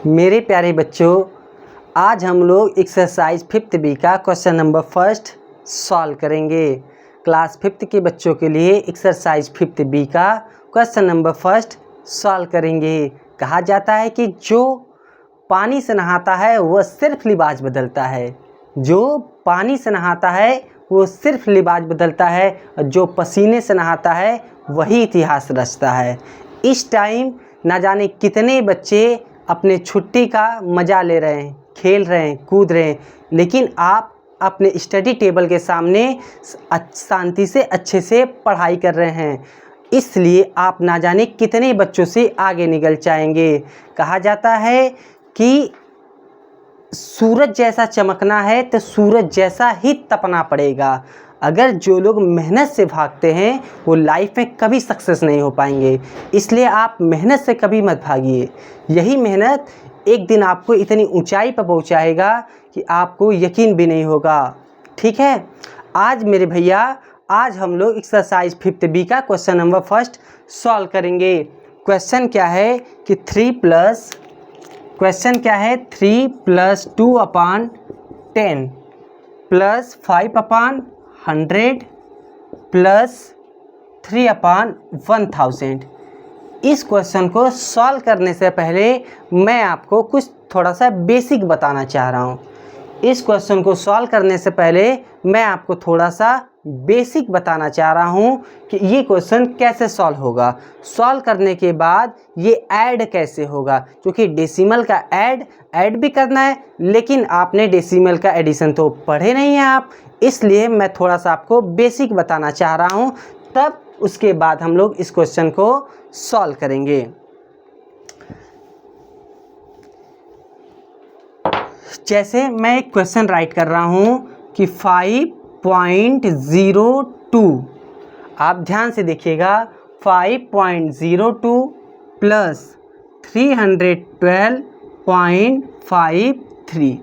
मेरे प्यारे बच्चों, आज हम लोग एक्सरसाइज 5th बी का क्वेश्चन नंबर फर्स्ट सॉल्व करेंगे। क्लास 5th के बच्चों के लिए एक्सरसाइज 5th बी का क्वेश्चन नंबर फर्स्ट सॉल्व करेंगे। कहा जाता है कि जो पानी से नहाता है वह सिर्फ लिबास बदलता है। जो पानी से नहाता है वो सिर्फ लिबास बदलता है, और जो पसीने से नहाता है वही इतिहास रचता है। इस टाइम ना जाने कितने बच्चे अपने छुट्टी का मज़ा ले रहे हैं, खेल रहे हैं, कूद रहे हैं, लेकिन आप अपने स्टडी टेबल के सामने शांति से अच्छे से पढ़ाई कर रहे हैं। इसलिए आप ना जाने कितने बच्चों से आगे निकल जाएंगे। कहा जाता है कि सूरज जैसा चमकना है तो सूरज जैसा ही तपना पड़ेगा। अगर जो लोग मेहनत से भागते हैं वो लाइफ में कभी सक्सेस नहीं हो पाएंगे। इसलिए आप मेहनत से कभी मत भागिए। यही मेहनत एक दिन आपको इतनी ऊंचाई पर पहुंचाएगा कि आपको यकीन भी नहीं होगा। ठीक है, आज मेरे भैया, आज हम लोग एक्सरसाइज 5th बी का क्वेश्चन नंबर फर्स्ट सॉल्व करेंगे। क्वेश्चन क्या है कि 3 + 2/10 + 5/100 + 3/1000। इस क्वेश्चन को सॉल्व करने से पहले मैं आपको कुछ थोड़ा सा बेसिक बताना चाह रहा हूँ। इस क्वेश्चन को सॉल्व करने से पहले मैं आपको थोड़ा सा बेसिक बताना चाह रहा हूँ कि ये क्वेश्चन कैसे सॉल्व होगा। सॉल्व करने के बाद ये ऐड कैसे होगा, क्योंकि डेसिमल का ऐड भी करना है, लेकिन आपने डेसिमल का एडिशन तो पढ़े नहीं हैं आप, इसलिए मैं थोड़ा सा आपको बेसिक बताना चाह रहा हूँ। तब उसके बाद हम लोग इस क्वेश्चन को सॉल्व करेंगे। जैसे मैं एक क्वेश्चन राइट कर रहा हूँ कि 5.02, आप ध्यान से देखिएगा, 5.02 + 312.53।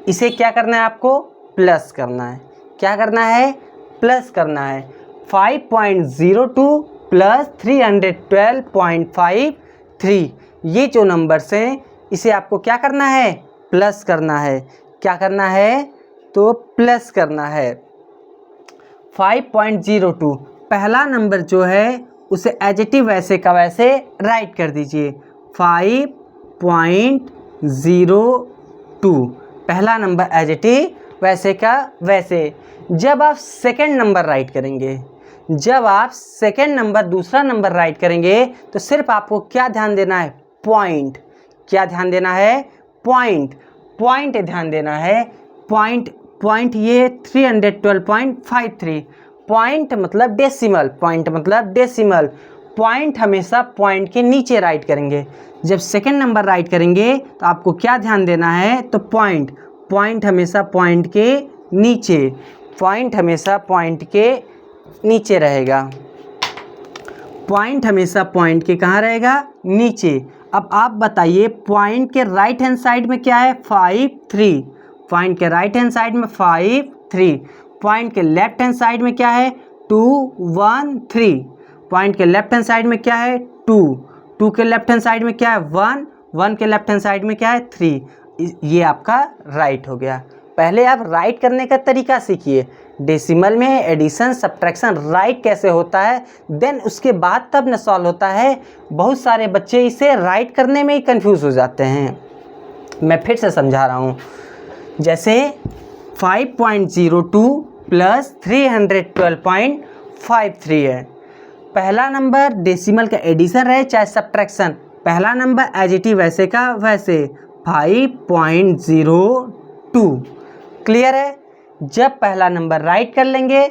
इसे क्या करना है, आपको प्लस करना है। क्या करना है? प्लस करना है। 5.02 + 312.53, ये जो नंबर्स हैं इसे आपको क्या करना है? प्लस करना है। क्या करना है? तो प्लस करना है। 5.02 पहला नंबर जो है उसे एडिटिव वैसे का वैसे राइट कर दीजिए। 5.02 पहला नंबर एडिटिव वैसे का वैसे। जब आप सेकंड नंबर राइट करेंगे, जब आप सेकंड नंबर दूसरा नंबर राइट करेंगे तो सिर्फ आपको क्या ध्यान देना है? पॉइंट। क्या ध्यान देना है? पॉइंट ध्यान देना है। पॉइंट ये 312.53। पॉइंट मतलब डेसिमल, पॉइंट हमेशा पॉइंट के नीचे राइट करेंगे। जब सेकंड नंबर राइट करेंगे तो आपको क्या ध्यान देना है? तो पॉइंट हमेशा पॉइंट के नीचे, रहेगा। पॉइंट हमेशा पॉइंट के कहाँ रहेगा? नीचे। अब आप बताइए, पॉइंट के राइट हैंड साइड में क्या है? 53। पॉइंट के राइट हैंड साइड में 53। पॉइंट के लेफ्ट हैंड साइड में क्या है? 213। पॉइंट के लेफ्ट हैंड साइड में क्या है? 2 के लेफ्ट हैंड साइड में क्या है? 1 के लेफ्ट हैंड साइड में क्या है? 3। ये आपका राइट हो गया। पहले आप राइट करने का तरीका सीखिए। डेसिमल में एडिशन, सब्ट्रैक्शन राइट कैसे होता है, देन उसके बाद तब न सॉल्व होता है। बहुत सारे बच्चे इसे राइट करने में ही कंफ्यूज हो जाते हैं। मैं फिर से समझा रहा हूँ। जैसे 5.02 + 312.53 है। पहला नंबर डेसिमल का एडिशन रहे चाहे सब्ट्रैक्शन, पहला नंबर एडिटिव वैसे का वैसे 5.02। क्लियर है? जब पहला नंबर राइट कर लेंगे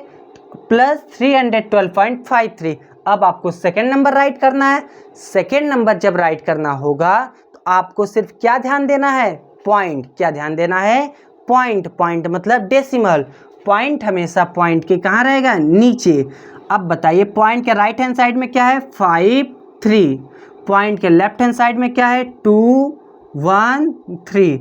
+ 312.53, अब आपको सेकेंड नंबर राइट करना है। सेकेंड नंबर जब राइट करना होगा तो आपको सिर्फ क्या ध्यान देना है? पॉइंट। क्या ध्यान देना है? पॉइंट मतलब डेसिमल। पॉइंट हमेशा पॉइंट के कहाँ रहेगा? नीचे। अब बताइए, पॉइंट के राइट हैंड साइड में क्या है? 53। पॉइंट के लेफ्ट हैंड साइड में क्या है? 213।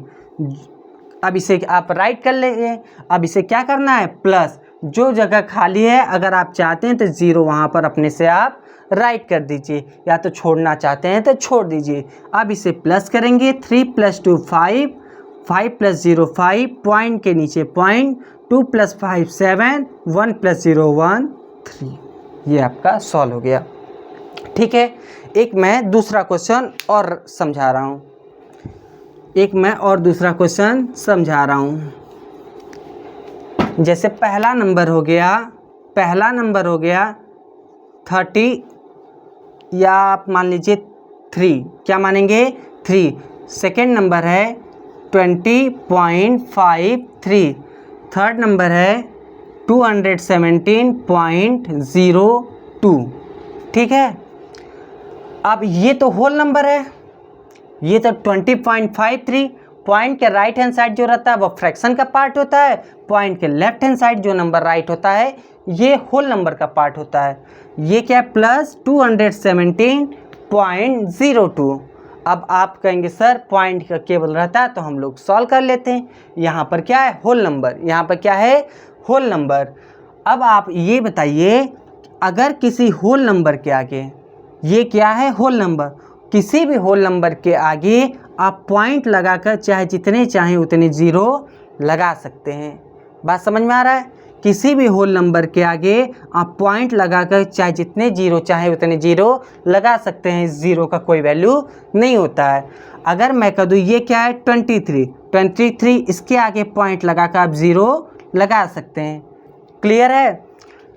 अब इसे आप राइट कर लेंगे। अब इसे क्या करना है? प्लस। जो जगह खाली है अगर आप चाहते हैं तो ज़ीरो वहाँ पर अपने से आप राइट कर दीजिए, या तो छोड़ना चाहते हैं तो छोड़ दीजिए। अब इसे प्लस करेंगे, 3 + 2 5, 5 + 0 5, पॉइंट के नीचे पॉइंट, 2 + 5 7, 1 + 0 1 3। ये आपका सॉल्व हो गया। ठीक है, एक मैं दूसरा क्वेश्चन और समझा रहा हूँ, जैसे पहला नंबर हो गया 30, या आप मान लीजिए 3, क्या मानेंगे 3। सेकेंड नंबर है 20.53, थर्ड नंबर है 217.02। ठीक है, अब ये तो होल नंबर है, ये तो 20.53। पॉइंट के राइट हैंड साइड जो रहता है वो फ्रैक्शन का पार्ट होता है, पॉइंट के लेफ्ट हैंड साइड जो नंबर राइट होता है ये होल नंबर का पार्ट होता है। ये क्या है, प्लस 217.02। अब आप कहेंगे सर पॉइंट का केवल रहता है तो हम लोग सॉल्व कर लेते हैं। यहाँ पर क्या है, होल नंबर, यहाँ पर क्या है, होल नंबर। अब आप ये बताइए, अगर किसी होल नंबर के आगे, ये क्या है, होल नंबर, किसी भी होल नंबर के आगे आप पॉइंट लगाकर चाहे जितने चाहें उतने ज़ीरो लगा सकते हैं। बात समझ में आ रहा है? किसी भी होल नंबर के आगे आप पॉइंट लगाकर चाहे जितने जीरो चाहे उतने जीरो लगा सकते हैं, ज़ीरो का कोई वैल्यू नहीं होता है। अगर मैं कह दूँ ये क्या है, 23, इसके आगे पॉइंट लगाकर आप ज़ीरो लगा सकते हैं। क्लियर है?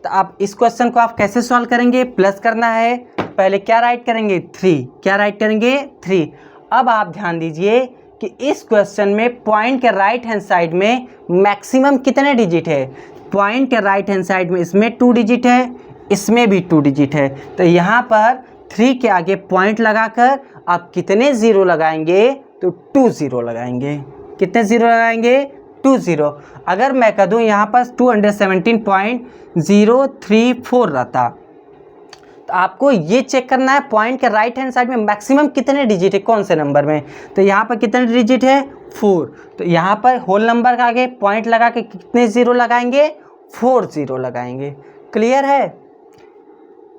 तो आप इस क्वेश्चन को आप कैसे सॉल्व करेंगे, प्लस करना है, पहले क्या राइट करेंगे, 3, क्या राइट करेंगे, 3। अब आप ध्यान दीजिए कि इस क्वेश्चन में पॉइंट के राइट हैंड साइड में मैक्सिमम कितने डिजिट है। पॉइंट के राइट हैंड साइड में इसमें 2 डिजिट है, इसमें भी 2 डिजिट है, तो यहाँ पर 3 के आगे पॉइंट लगाकर आप कितने ज़ीरो लगाएंगे, तो 2 ज़ीरो लगाएंगे। कितने ज़ीरो लगाएंगे, 2 ज़ीरो। अगर मैं कह दूँ यहाँ पर 217.034 रहता, तो आपको ये चेक करना है पॉइंट के राइट हैंड साइड में मैक्सिमम कितने डिजिट है, कौन से नंबर में। तो यहाँ पर कितने डिजिट है, 4। तो यहाँ पर होल नंबर का आगे पॉइंट लगा के कितने ज़ीरो लगाएंगे, 4 ज़ीरो लगाएंगे। क्लियर है?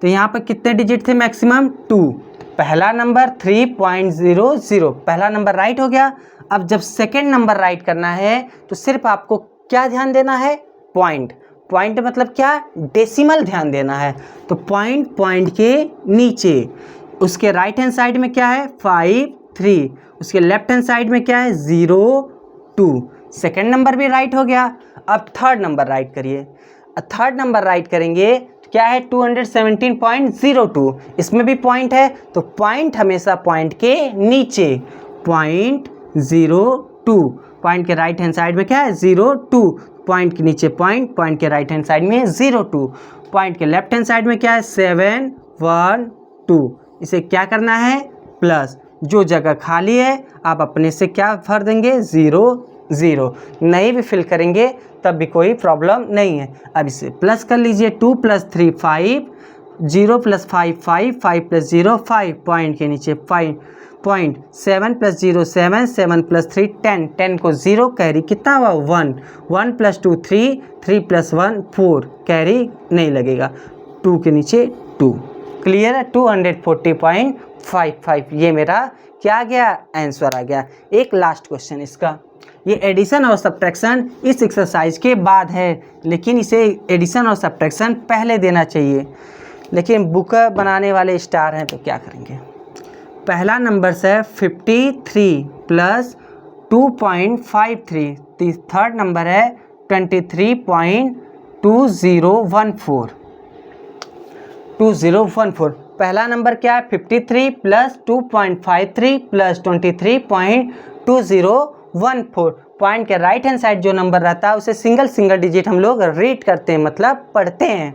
तो यहाँ पर कितने डिजिट थे मैक्सिमम, 2। पहला नंबर 3.00, पहला नंबर राइट हो गया। अब जब सेकेंड नंबर राइट करना है तो सिर्फ आपको क्या ध्यान देना है, पॉइंट मतलब क्या, डेसिमल ध्यान देना है। तो पॉइंट के नीचे उसके राइट हैंड साइड में क्या है, 5 3, उसके लेफ्ट हैंड साइड में क्या है, 0 2। सेकेंड नंबर भी राइट हो गया। अब थर्ड नंबर राइट करिए। थर्ड नंबर राइट करेंगे तो क्या है, 217.02, इसमें भी पॉइंट है, तो पॉइंट हमेशा पॉइंट के नीचे, 0.02। पॉइंट के राइट हैंड साइड में क्या है, 0.2, पॉइंट के नीचे पॉइंट के राइट हैंड साइड में 0.2, पॉइंट के लेफ्ट हैंड साइड में क्या है, 712। इसे क्या करना है, प्लस, जो जगह खाली है आप अपने से क्या भर देंगे, 0 0। नहीं भी फिल करेंगे तब भी कोई प्रॉब्लम नहीं है। अब इसे प्लस कर लीजिए, 2 + 3 5, 0 + 5 5, 5 + 0 5, पॉइंट के नीचे पॉइंट, 7 + 0 7, 7 + 3 10, 10 को 0, कैरी कितना हुआ, 1, 1 + 2 3, 3 + 1 4, कैरी नहीं लगेगा, 2 के नीचे 2। क्लियर है? 240.55 ये मेरा क्या आ गया, आंसर आ गया। एक लास्ट क्वेश्चन इसका, ये एडिशन और सब्ट्रैक्शन इस एक्सरसाइज के बाद है, लेकिन इसे एडिशन और सब्ट्रैक्शन पहले देना चाहिए, लेकिन बुक बनाने वाले स्टार हैं तो क्या करेंगे। पहला नंबर से 53 + 2.53, थर्ड नंबर है 23.2014। पहला नंबर क्या है, 53 + 2.53 + 23.2014। पॉइंट के राइट हैंड साइड जो नंबर रहता है उसे सिंगल डिजिट हम लोग रीड करते हैं, मतलब पढ़ते हैं।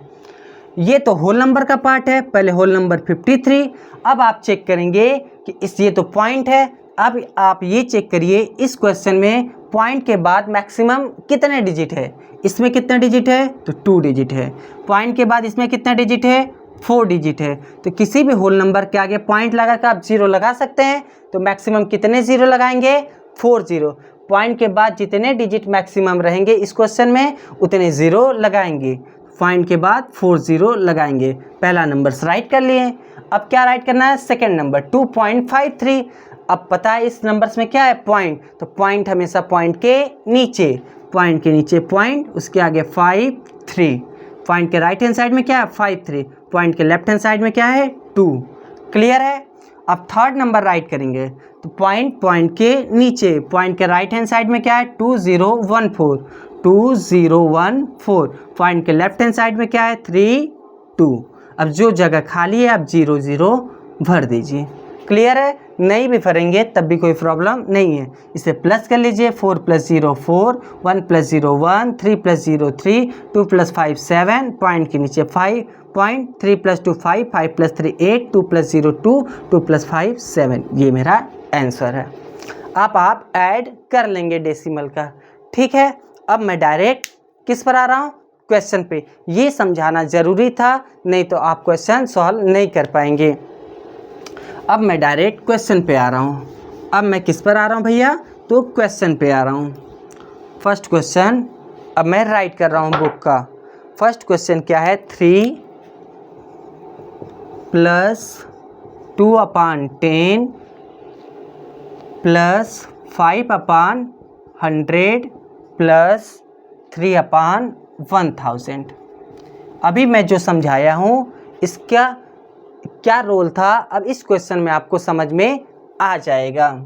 ये तो होल नंबर का पार्ट है, पहले होल नंबर 53। अब आप चेक करेंगे कि ये तो पॉइंट है। अब आप ये चेक करिए इस क्वेश्चन में पॉइंट के बाद मैक्सिमम कितने डिजिट है, इसमें कितने डिजिट है, तो 2 डिजिट है। पॉइंट के बाद इसमें कितने डिजिट है, 4 डिजिट है। तो किसी भी होल नंबर के आगे पॉइंट लगाकर आप 0 लगा सकते हैं, तो मैक्सिमम कितने 0 लगाएंगे, 4 0। पॉइंट के बाद जितने डिजिट मैक्सिमम रहेंगे इस क्वेश्चन में उतने ज़ीरो लगाएंगे। पॉइंट के बाद 4 ज़ीरो लगाएंगे। पहला नंबर राइट कर लिए। अब क्या राइट करना है, सेकेंड नंबर 2.53। अब पता है इस नंबर्स में क्या है, पॉइंट, तो पॉइंट हमेशा पॉइंट के नीचे, पॉइंट के नीचे पॉइंट, उसके आगे 5 3। पॉइंट के राइट हैंड साइड में क्या है 5 3, पॉइंट के लेफ्ट हैंड साइड में क्या है 2। क्लियर है। अब थर्ड नंबर राइट करेंगे तो पॉइंट के नीचे, पॉइंट के राइट हैंड साइड में क्या है 2014 2014। पॉइंट के लेफ्ट हैंड साइड में क्या है 3 2। अब जो जगह खाली है आप 0 0 भर दीजिए। क्लियर है। नहीं भी भरेंगे तब भी कोई प्रॉब्लम नहीं है। इसे प्लस कर लीजिए, 4 + 0 4, 1 + 0 1, 3 + 0 3, 2 + 5 7, पॉइंट के नीचे 5 पॉइंट, 3 + 2 5, 5 + 3 8, 2 + 0 2, 2 + 5 7। ये मेरा आंसर है। अब आप ऐड कर लेंगे डेसिमल का। ठीक है। अब मैं डायरेक्ट किस पर आ रहा हूँ, क्वेश्चन पे। ये समझाना ज़रूरी था, नहीं तो आप क्वेश्चन सॉल्व नहीं कर पाएंगे। अब मैं डायरेक्ट क्वेश्चन पे आ रहा हूँ। अब मैं किस पर आ रहा हूँ भैया, तो क्वेश्चन पे आ रहा हूँ। फर्स्ट क्वेश्चन अब मैं राइट कर रहा हूँ बुक का। फर्स्ट क्वेश्चन क्या है, 3 + 2/10 + 5/100 + 3/1000। अभी मैं जो समझाया हूँ इसका क्या रोल था, अब इस क्वेश्चन में आपको समझ में आ जाएगा।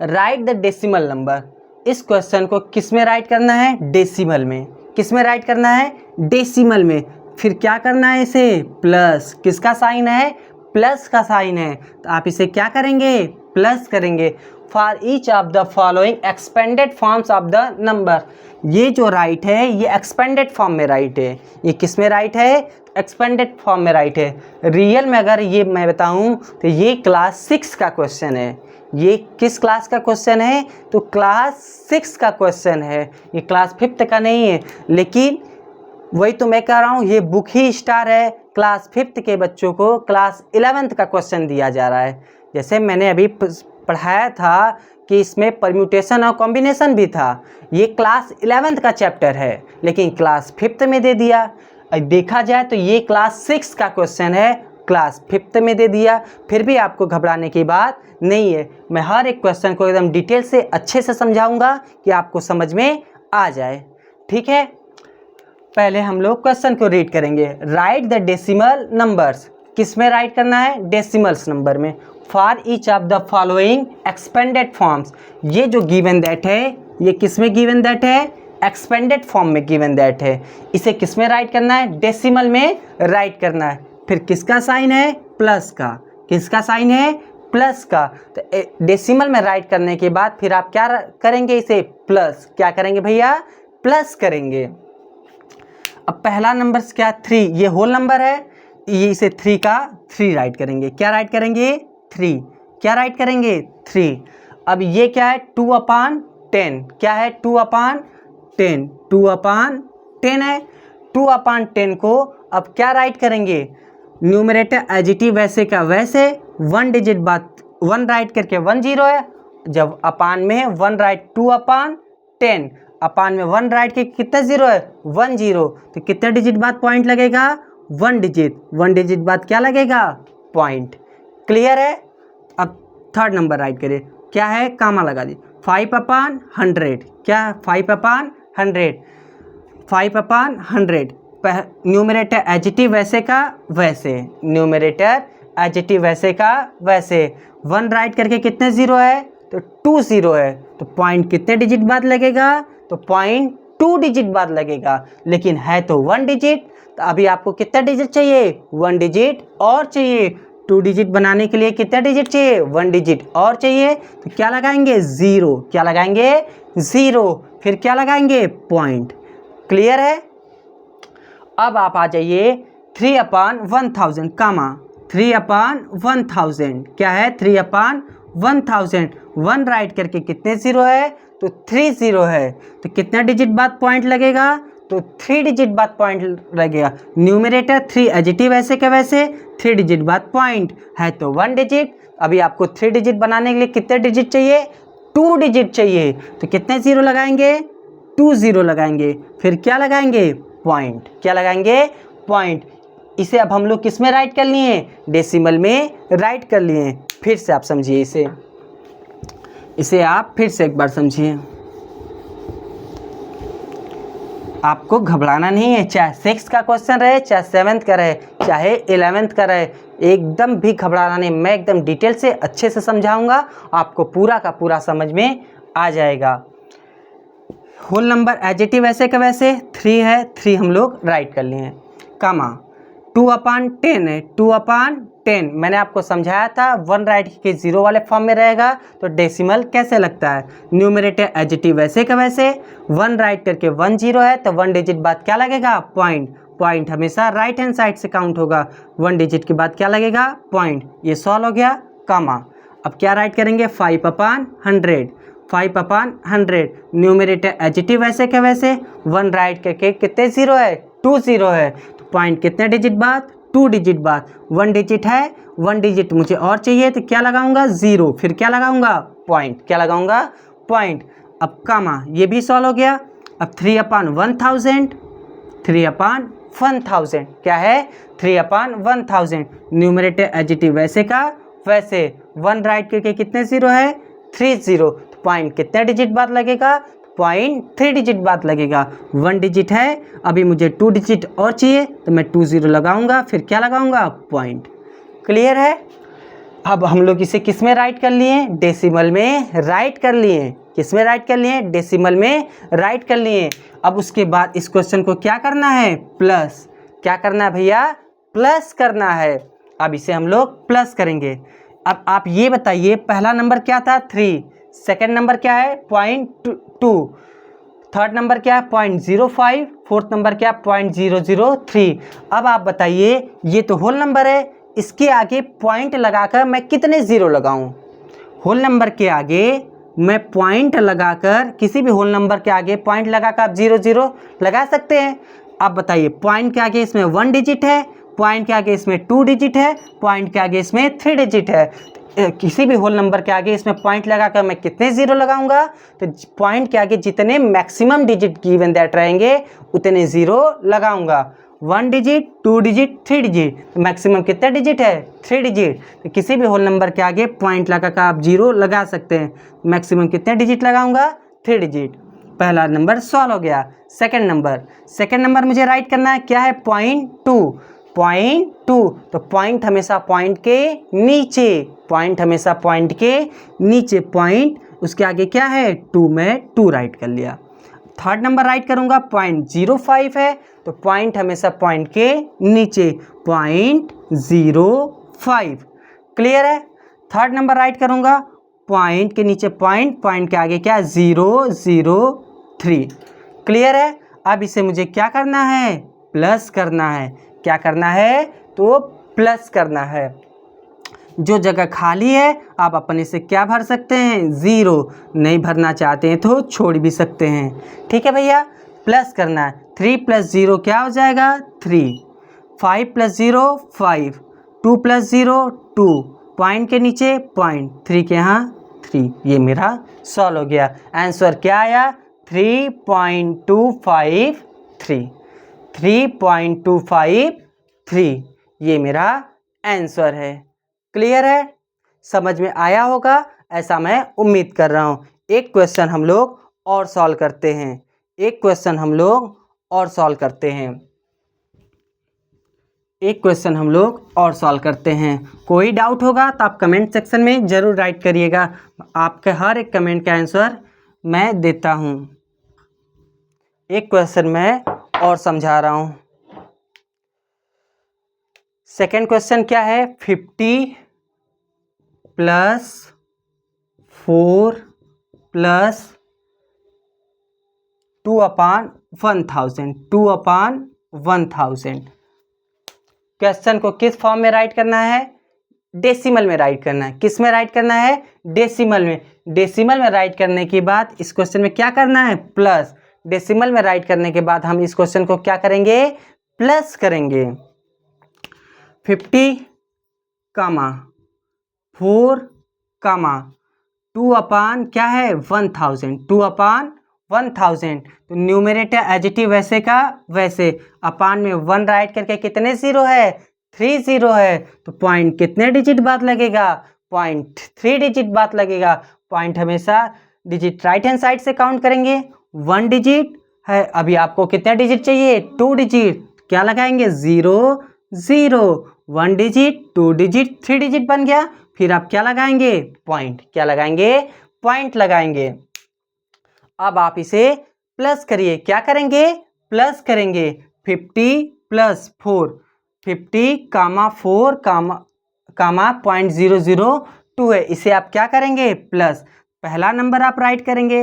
Right the decimal number. इस क्वेश्चन को किस में राइट करना है, डेसिमल में। किस में राइट करना है, डेसिमल में। फिर क्या करना है, इसे प्लस, किसका साइन है, प्लस का साइन है, तो आप इसे क्या करेंगे, प्लस करेंगे। For each of the following expanded forms of the number. ये जो राइट है ये एक्सपेंडेड फॉर्म में राइट है। ये किस में राइट है, एक्सपेंडेड फॉर्म में राइट है। रियल में अगर ये मैं बताऊं तो ये क्लास 6 का क्वेश्चन है। ये किस क्लास का क्वेश्चन है, तो क्लास 6 का क्वेश्चन है। ये क्लास 5th का नहीं है। लेकिन वही तो मैं कह रहा हूँ, ये बुक ही स्टार है। क्लास 5th के बच्चों को क्लास 11th का क्वेश्चन दिया जा रहा है। जैसे मैंने अभी पढ़ाया था कि इसमें परम्यूटेशन और कॉम्बिनेशन भी था। ये क्लास 11th का चैप्टर है लेकिन क्लास 5th में दे दिया। देखा जाए तो ये क्लास 6 का क्वेश्चन है, क्लास 5th में दे दिया। फिर भी आपको घबराने की बात नहीं है। मैं हर एक क्वेश्चन को एकदम डिटेल से अच्छे से समझाऊंगा कि आपको समझ में आ जाए। ठीक है। पहले हम लोग क्वेश्चन को रीड करेंगे। Right the decimal numbers. किस में राइट करना है, डेसिमल्स नंबर में। For each of the following expanded forms. ये जो गिवन दैट है ये किस में गिवन दैट है, एक्सपेंडेड फॉर्म में गिवन दैट है। इसे किस में राइट करना है, डेसिमल में राइट करना है। फिर किसका साइन है, प्लस का। किसका साइन है, प्लस का। तो डेसिमल में राइट करने के बाद फिर आप क्या करेंगे, इसे प्लस, क्या करेंगे भैया, प्लस करेंगे। अब पहला नंबर क्या, 3, ये होल नंबर है। ये इसे 3 का 3 राइट करेंगे। क्या राइट करेंगे, 3। क्या राइट करेंगे, 3। अब ये क्या है, 2/10। क्या है, 2/10। 2/10 है। 2/10 को अब क्या राइट करेंगे, न्यूमरेटर एज इट इज वैसे का वैसे, 1 डिजिट बाद 1 राइट करके 1 0 है। जब अपान में 1 राइट, 2/10। अपान में 1 राइट के कितने 0 है, 1 0। तो कितने डिजिट बाद पॉइंट लगेगा, 1 डिजिट। 1 डिजिट बाद क्या लगेगा, पॉइंट। क्लियर है। अब थर्ड नंबर राइट करिए। क्या है, कामा लगा दी। 5/100। क्या है, 5/100। 5/100। न्यूमरेटर एजिटिव वैसे का वैसे, न्यूमरेटर एजिटिव वैसे का वैसे। 1 राइट करके कितने 0 है, तो 2 0 है। तो पॉइंट कितने डिजिट बाद लगेगा, तो पॉइंट 2 डिजिट बाद लगेगा। लेकिन है तो 1 डिजिट। तो अभी आपको कितना डिजिट चाहिए, 1 डिजिट और चाहिए। 2 डिजिट बनाने के लिए कितना डिजिट चाहिए, 1 डिजिट और चाहिए। तो क्या लगाएंगे, 0। क्या लगाएंगे, 0। फिर क्या लगाएंगे, पॉइंट। क्लियर है। अब आप आ जाइए 3/1000 कामा 3/1000। क्या है, 3/1000। 1 राइट करके कितने 0 है, तो 3 0 है। तो कितना डिजिट बाद पॉइंट लगेगा, तो 3 डिजिट बाद पॉइंट लगेगा। न्यूमरेटर 3 एजिटिव वैसे के वैसे, 3 डिजिट बाद पॉइंट है तो 1 डिजिट। अभी आपको 3 डिजिट बनाने के लिए कितने डिजिट चाहिए, 2 डिजिट चाहिए, तो कितने ज़ीरो लगाएंगे? 2 ज़ीरो लगाएंगे। फिर क्या लगाएंगे? पॉइंट। क्या लगाएंगे? पॉइंट। इसे अब हम लोग किस में राइट कर लिए? डेसिमल में राइट कर लिए। फिर से आप समझिए इसे आप फिर से एक बार समझिए। आपको घबराना नहीं है, चाहे 6 का क्वेश्चन रहे, चाहे 7th का रहे, चाहे 11th का रहे, एकदम भी घबराना नहीं। मैं एकदम डिटेल से अच्छे से समझाऊंगा, आपको पूरा का पूरा समझ में आ जाएगा। होल नंबर एडजेक्टिव वैसे का वैसे 3 है, 3 हम लोग राइट कर लिए हैं। कामा 2/10 है, 2/10 मैंने आपको समझाया था 1 राइट के 0 वाले फॉर्म में रहेगा तो डेसिमल कैसे लगता है। न्यूमरेटर एडजेक्टिव वैसे का वैसे 1 राइट करके 1 0 है तो 1 डिजिट बाद क्या लगेगा? पॉइंट। पॉइंट हमेशा राइट हैंड साइड से काउंट होगा, 1 डिजिट के बाद क्या लगेगा? पॉइंट। ये सॉल्व हो गया। कामा अब क्या राइट करेंगे? 5/100, 5/100 न्यूमरेटर एडजेक्टिव वैसे का वैसे 1 राइट करके कितने 0 है? 2 0 है, पॉइंट कितने डिजिट बाद? 2 डिजिट बाद। 1 डिजिट है, 1 डिजिट मुझे और चाहिए तो क्या लगाऊंगा? 0। फिर क्या लगाऊंगा? पॉइंट। क्या लगाऊंगा? पॉइंट। अब कामा ये भी सॉल्व हो गया। अब 3/1000, 3/1000 क्या है? 3/1000 न्यूमरेटर एडजेक्टिव वैसे का वैसे 1 राइट करके कितने 0 है? 3 0, तो पॉइंट कितने डिजिट बाद लगेगा? पॉइंट 3 डिजिट बाद लगेगा। 1 डिजिट है, अभी मुझे 2 डिजिट और चाहिए तो मैं 2 0 लगाऊंगा, फिर क्या लगाऊंगा? पॉइंट। क्लियर है? अब हम लोग इसे किस में राइट कर लिए? डेसिमल में राइट कर लिए। किस में राइट कर लिए? डेसिमल में राइट कर लिए। अब उसके बाद इस क्वेश्चन को क्या करना है? प्लस। क्या करना है भैया? प्लस करना है। अब इसे हम लोग प्लस करेंगे। अब आप ये बताइए, पहला नंबर क्या था? 3, सेकेंड नंबर क्या है? 0.2, थर्ड नंबर क्या है? 0.05, फोर्थ नंबर क्या है? 0.003। अब आप बताइए, ये तो होल नंबर है, इसके आगे पॉइंट लगाकर मैं कितने ज़ीरो लगाऊं? होल नंबर के आगे मैं पॉइंट लगाकर, किसी भी होल नंबर के आगे पॉइंट लगाकर आप 0 0 लगा सकते हैं। आप बताइए, पॉइंट के आगे इसमें 1 डिजिट है, पॉइंट के आगे इसमें 2 डिजिट है, पॉइंट के आगे इसमें 3 डिजिट है। किसी भी होल नंबर के आगे इसमें पॉइंट लगाकर मैं कितने ज़ीरो लगाऊंगा? तो पॉइंट के आगे जितने मैक्सिमम डिजिट गिवन दैट रहेंगे उतने ज़ीरो लगाऊंगा। 1 डिजिट, 2 डिजिट, 3 डिजिट, तो मैक्सिमम कितने डिजिट है? 3 डिजिट। तो किसी भी होल नंबर के आगे पॉइंट लगाकर आप 0 लगा सकते हैं। मैक्सिमम कितने डिजिट लगाऊंगा? 3 डिजिट। पहला नंबर सॉल्व हो गया। सेकेंड नंबर मुझे राइट करना है, क्या है? 0.2, 0.2, तो पॉइंट हमेशा पॉइंट के नीचे, पॉइंट हमेशा पॉइंट के नीचे, पॉइंट उसके आगे क्या है? 2, में 2 राइट कर लिया। थर्ड नंबर राइट करूंगा, 0.05 है, तो पॉइंट हमेशा पॉइंट के नीचे, 0.05। क्लियर है? थर्ड नंबर राइट करूंगा, पॉइंट के नीचे पॉइंट, पॉइंट के आगे क्या? 003। क्लियर है? अब इसे मुझे क्या करना है? प्लस करना है। क्या करना है? तो प्लस करना है। जो जगह खाली है आप अपने से क्या भर सकते हैं? 0। नहीं भरना चाहते हैं तो छोड़ भी सकते हैं। ठीक है भैया? प्लस करना है। 3 + 0 क्या हो जाएगा? 3। 5 + 0 5, 2 + 0 2, पॉइंट के नीचे पॉइंट, 3 के यहाँ 3। ये मेरा सॉल्व हो गया। आंसर क्या आया? 3.253, 3.253 ये मेरा आंसर है। क्लियर है? समझ में आया होगा ऐसा मैं उम्मीद कर रहा हूँ। एक क्वेश्चन हम लोग और सॉल्व करते हैं। एक क्वेश्चन हम लोग और सॉल्व करते हैं। कोई डाउट होगा तो आप कमेंट सेक्शन में ज़रूर राइट करिएगा। आपके हर एक कमेंट का आंसर मैं देता हूँ। एक क्वेश्चन मैं और समझा रहा हूँ। सेकेंड क्वेश्चन क्या है? 50 + 4 + 2/1000, 2/1000। क्वेश्चन को किस फॉर्म में राइट करना है? डेसिमल में राइट करना है। किस में राइट करना है? डेसिमल में। डेसिमल में राइट करने के बाद इस क्वेश्चन में क्या करना है? प्लस। डेसिमल में राइट करने के बाद हम इस क्वेश्चन को क्या करेंगे? प्लस करेंगे। 50, 4, 2 अपान क्या है 1000, 2 अपान 1000। तो न्यूमरेटर एडिटिव वैसे का वैसे, अपान में 1 राइट करके कितने ज़ीरो है 3 ज़ीरो है, तो पॉइंट कितने डिजिट बाद लगेगा, पॉइंट 3 डिजिट बाद लगेगा। पॉइंट हमेशा डिजिट राइट हैंड साइड से काउंट करेंगे, 1 डिजिट है, अभी आपको कितने डिजिट चाहिए 2 डिजिट, क्या लगाएंगे 0 0, 1 डिजिट 2 डिजिट 3 डिजिट बन गया, फिर आप क्या लगाएंगे पॉइंट, क्या लगाएंगे पॉइंट लगाएंगे। अब आप इसे प्लस करिए, क्या करेंगे प्लस करेंगे, 50 प्लस 4, 50 कामा 4 कामा 0.002 है, इसे आप क्या करेंगे प्लस, पहला नंबर आप राइट करेंगे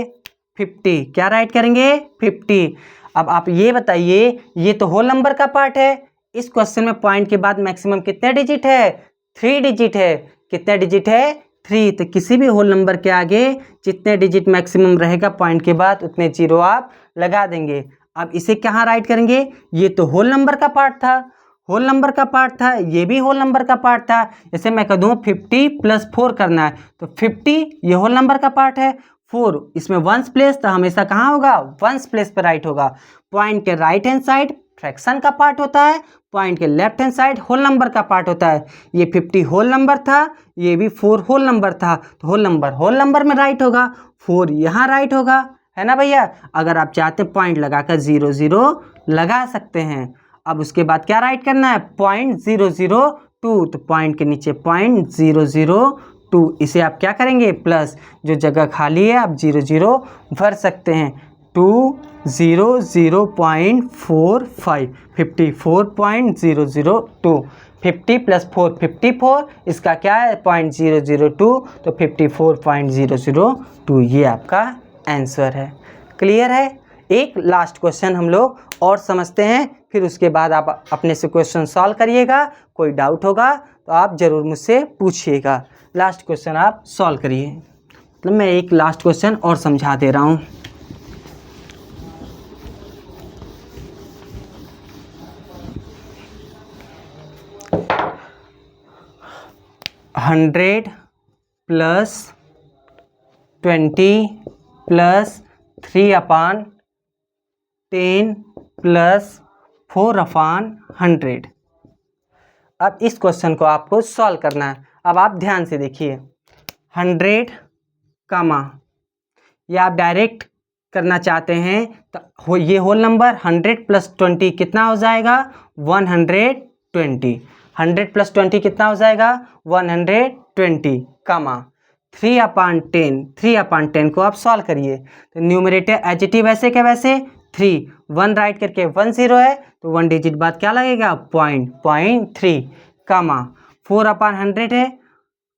50, क्या राइट करेंगे 50। अब आप ये बताइए, ये तो होल नंबर का पार्ट है, इस क्वेश्चन में पॉइंट के बाद मैक्सिमम कितने डिजिट है 3 डिजिट है, कितने डिजिट है 3, तो किसी भी होल नंबर के आगे जितने डिजिट मैक्सिमम रहेगा पॉइंट के बाद उतने जीरो आप लगा देंगे। अब इसे कहाँ राइट करेंगे, ये तो होल नंबर का पार्ट था, होल नंबर का पार्ट था, ये भी होल नंबर का पार्ट था, जैसे मैं कह दूँ 50 प्लस 4 करना है, तो 50 ये होल नंबर का पार्ट है, 4 इसमें वंस प्लेस, तो हमेशा कहाँ होगा वंस प्लेस पर राइट होगा। पॉइंट के राइट हैंड साइड फ्रैक्शन का पार्ट होता है, पॉइंट के left hand side whole number का पार्ट होता है। ये 50 होल नंबर था, ये भी 4 होल नंबर था, तो होल नंबर में राइट होगा, 4 यहाँ राइट होगा, है ना भैया। अगर आप चाहते पॉइंट लगाकर 0 0 लगा सकते हैं। अब उसके बाद क्या राइट करना है 0.002, तो पॉइंट के नीचे 0.002, इसे आप क्या करेंगे प्लस, जो जगह खाली है आप 0 0 भर सकते हैं, 200.45, 54.002, 50 प्लस 4 54, इसका क्या है 0.002, तो 54.002, ये आपका आंसर है। क्लियर है। एक लास्ट क्वेश्चन हम लोग और समझते हैं, फिर उसके बाद आप अपने से क्वेश्चन सॉल्व करिएगा। कोई डाउट होगा तो आप ज़रूर मुझसे पूछिएगा। लास्ट क्वेश्चन आप सॉल्व करिए। मतलब मैं एक लास्ट क्वेश्चन और समझा दे रहा हूँ। Hundred plus 20 plus 3/10 plus 4/100। अब इस क्वेश्चन को आपको सॉल्व करना है। अब आप ध्यान से देखिए, 100 कामा, या आप डायरेक्ट करना चाहते हैं तो ये होल नंबर 100 प्लस 20 कितना हो जाएगा 120, 100 प्लस 20 कितना हो जाएगा 120, कामा 3/10, 3/10 को आप सॉल्व करिए, तो न्यूमरेटर एडिटिव वैसे के वैसे 3, 1 राइट करके 1 0 है, तो 1 डिजिट बाद क्या लगेगा 0.3, कामा 4/100 है,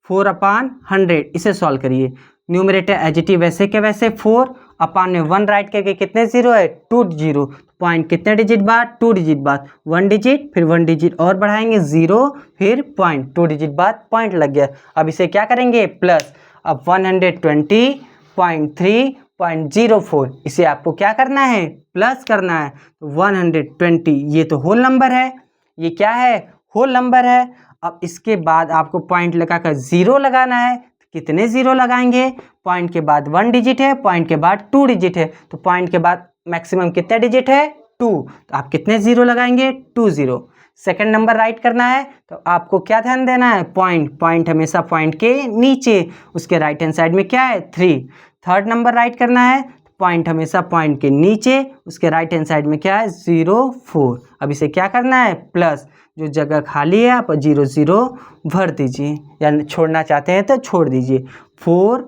4/100, इसे सॉल्व करिए। न्यूमरेटर एडिटिव वैसे के वैसे 4, अपान में 1 राइट करके कितने जीरो है 2 जीरो, पॉइंट कितने डिजिट बाद 2 डिजिट बाद 1 डिजिट, फिर 1 डिजिट और बढ़ाएंगे 0, फिर पॉइंट 2 डिजिट बाद पॉइंट लग गया। अब इसे क्या करेंगे प्लस, अब 120.3.04, इसे आपको क्या करना है प्लस करना है, तो 120 ये तो होल नंबर है, ये क्या है होल नंबर है। अब इसके बाद आपको पॉइंट लगाकर 0 लगाना है, कितने 0 लगाएंगे, पॉइंट के बाद 1 डिजिट है, पॉइंट के बाद 2 डिजिट है, तो पॉइंट के बाद मैक्सिमम कितने डिजिट है 2, तो आप कितने 0 लगाएंगे 2 0। सेकंड नंबर राइट करना है, तो आपको क्या ध्यान देना है पॉइंट हमेशा पॉइंट के नीचे, उसके राइट हैंड साइड में क्या है 3। थर्ड नंबर राइट करना है, पॉइंट हमेशा पॉइंट के नीचे, उसके राइट हैंड साइड में क्या है 0 4। अब इसे क्या करना है प्लस, जो जगह खाली है आप 0 0 भर दीजिए, या छोड़ना चाहते हैं तो छोड़ दीजिए। 4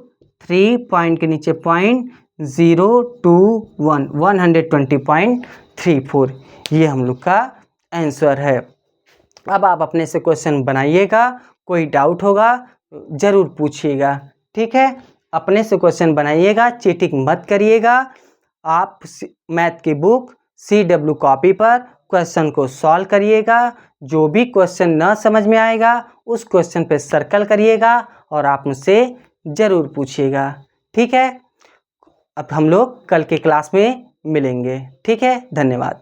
3 पॉइंट के नीचे पॉइंट 0 2 1 120.34, ये हम लोग का आंसर है। अब आप अपने से क्वेश्चन बनाइएगा, कोई डाउट होगा ज़रूर पूछिएगा, ठीक है। अपने से क्वेश्चन बनाइएगा, चीटिंग मत करिएगा। आप मैथ की बुक CW कॉपी पर क्वेश्चन को सॉल्व करिएगा। जो भी क्वेश्चन न समझ में आएगा उस क्वेश्चन पे सर्कल करिएगा और आप मुझसे ज़रूर पूछिएगा, ठीक है। अब हम लोग कल के क्लास में मिलेंगे, ठीक है। धन्यवाद।